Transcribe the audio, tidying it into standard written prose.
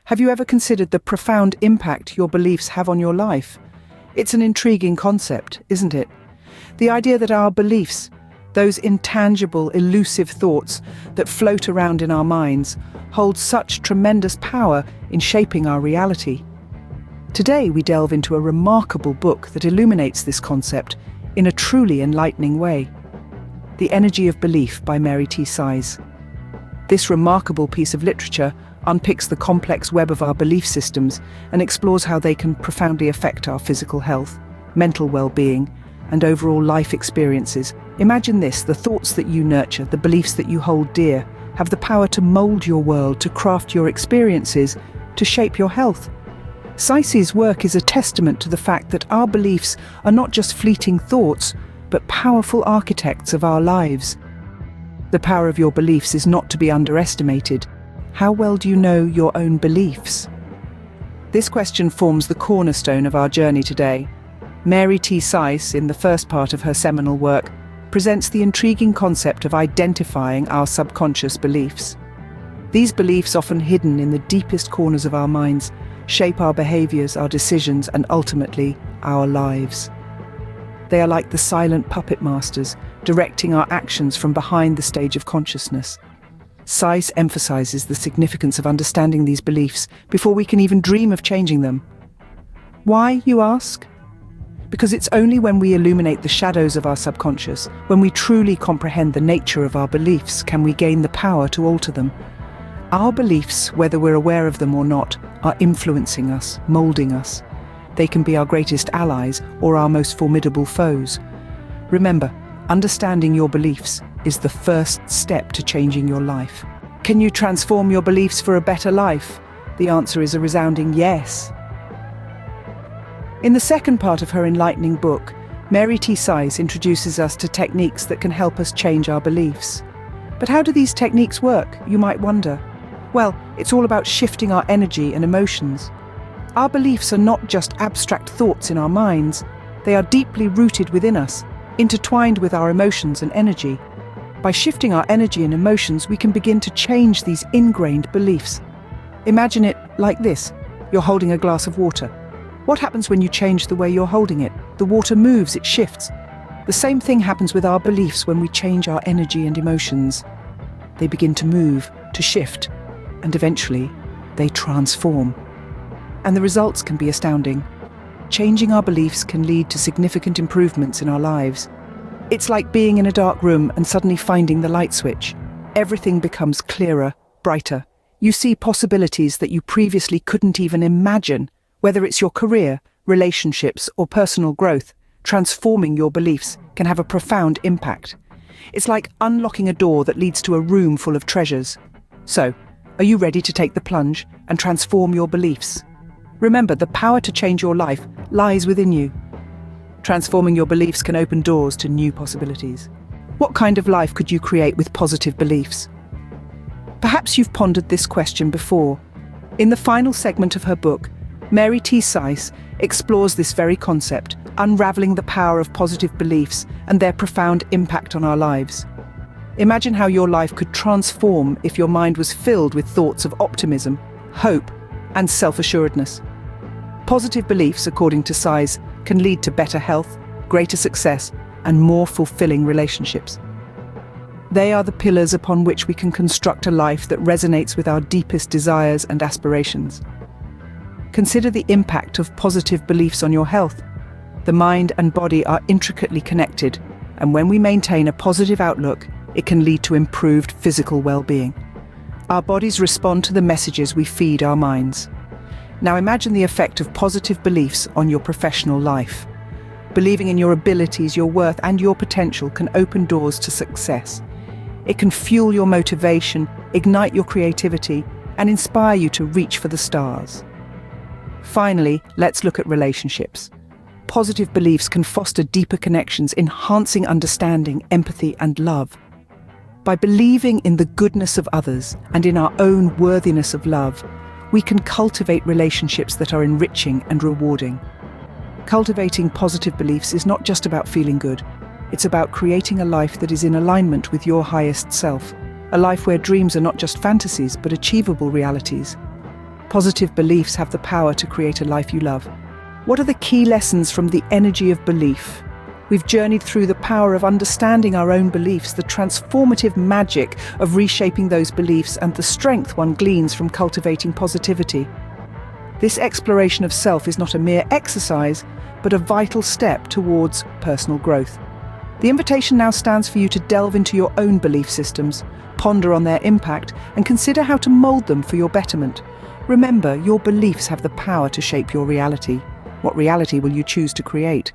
Have you ever considered the profound impact your beliefs have on your life? It's an intriguing concept, isn't it? The idea that our beliefs, those intangible, elusive thoughts that float around in our minds, hold such tremendous power in shaping our reality. Today we delve into a remarkable book that illuminates this concept in a truly enlightening way. The Energy of Belief by Mary T. Sise. This remarkable piece of literature unpicks the complex web of our belief systems and explores how they can profoundly affect our physical health, mental well-being, and overall life experiences. Imagine this: the thoughts that you nurture, the beliefs that you hold dear, have the power to mold your world, to craft your experiences, to shape your health. Sise's work is a testament to the fact that our beliefs are not just fleeting thoughts, but powerful architects of our lives. The power of your beliefs is not to be underestimated. How well do you know your own beliefs? This question forms the cornerstone of our journey today. Mary T. Sise, in the first part of her seminal work, presents the intriguing concept of identifying our subconscious beliefs. These beliefs, often hidden in the deepest corners of our minds, shape our behaviors, our decisions, and ultimately, our lives. They are like the silent puppet masters, directing our actions from behind the stage of consciousness. Sise emphasizes the significance of understanding these beliefs before we can even dream of changing them. Why, you ask? Because it's only when we illuminate the shadows of our subconscious, when we truly comprehend the nature of our beliefs, can we gain the power to alter them. Our beliefs, whether we're aware of them or not, are influencing us, molding us. They can be our greatest allies or our most formidable foes. Remember, understanding your beliefs is the first step to changing your life. Can you transform your beliefs for a better life? The answer is a resounding yes. In the second part of her enlightening book, Mary T. Sise introduces us to techniques that can help us change our beliefs. But how do these techniques work, you might wonder? Well, it's all about shifting our energy and emotions. Our beliefs are not just abstract thoughts in our minds. They are deeply rooted within us, intertwined with our emotions and energy. By shifting our energy and emotions, we can begin to change these ingrained beliefs. Imagine it like this: you're holding a glass of water. What happens when you change the way you're holding it? The water moves, it shifts. The same thing happens with our beliefs when we change our energy and emotions. They begin to move, to shift, and eventually, they transform. And the results can be astounding. Changing our beliefs can lead to significant improvements in our lives. It's like being in a dark room and suddenly finding the light switch. Everything becomes clearer, brighter. You see possibilities that you previously couldn't even imagine. Whether it's your career, relationships, or personal growth, transforming your beliefs can have a profound impact. It's like unlocking a door that leads to a room full of treasures. So, are you ready to take the plunge and transform your beliefs? Remember, the power to change your life lies within you. Transforming your beliefs can open doors to new possibilities. What kind of life could you create with positive beliefs? Perhaps you've pondered this question before. In the final segment of her book, Mary T. Sise explores this very concept, unraveling the power of positive beliefs and their profound impact on our lives. Imagine how your life could transform if your mind was filled with thoughts of optimism, hope, and self-assuredness. Positive beliefs, according to Sise, can lead to better health, greater success, and more fulfilling relationships. They are the pillars upon which we can construct a life that resonates with our deepest desires and aspirations. Consider the impact of positive beliefs on your health. The mind and body are intricately connected, and when we maintain a positive outlook, it can lead to improved physical well-being. Our bodies respond to the messages we feed our minds. Now imagine the effect of positive beliefs on your professional life. Believing in your abilities, your worth, and your potential can open doors to success. It can fuel your motivation, ignite your creativity, and inspire you to reach for the stars. Finally, let's look at relationships. Positive beliefs can foster deeper connections, enhancing understanding, empathy, and love. By believing in the goodness of others and in our own worthiness of love, we can cultivate relationships that are enriching and rewarding. Cultivating positive beliefs is not just about feeling good. It's about creating a life that is in alignment with your highest self. A life where dreams are not just fantasies, but achievable realities. Positive beliefs have the power to create a life you love. What are the key lessons from the energy of belief? We've journeyed through the power of understanding our own beliefs, the transformative magic of reshaping those beliefs, and the strength one gleans from cultivating positivity. This exploration of self is not a mere exercise, but a vital step towards personal growth. The invitation now stands for you to delve into your own belief systems, ponder on their impact, and consider how to mold them for your betterment. Remember, your beliefs have the power to shape your reality. What reality will you choose to create?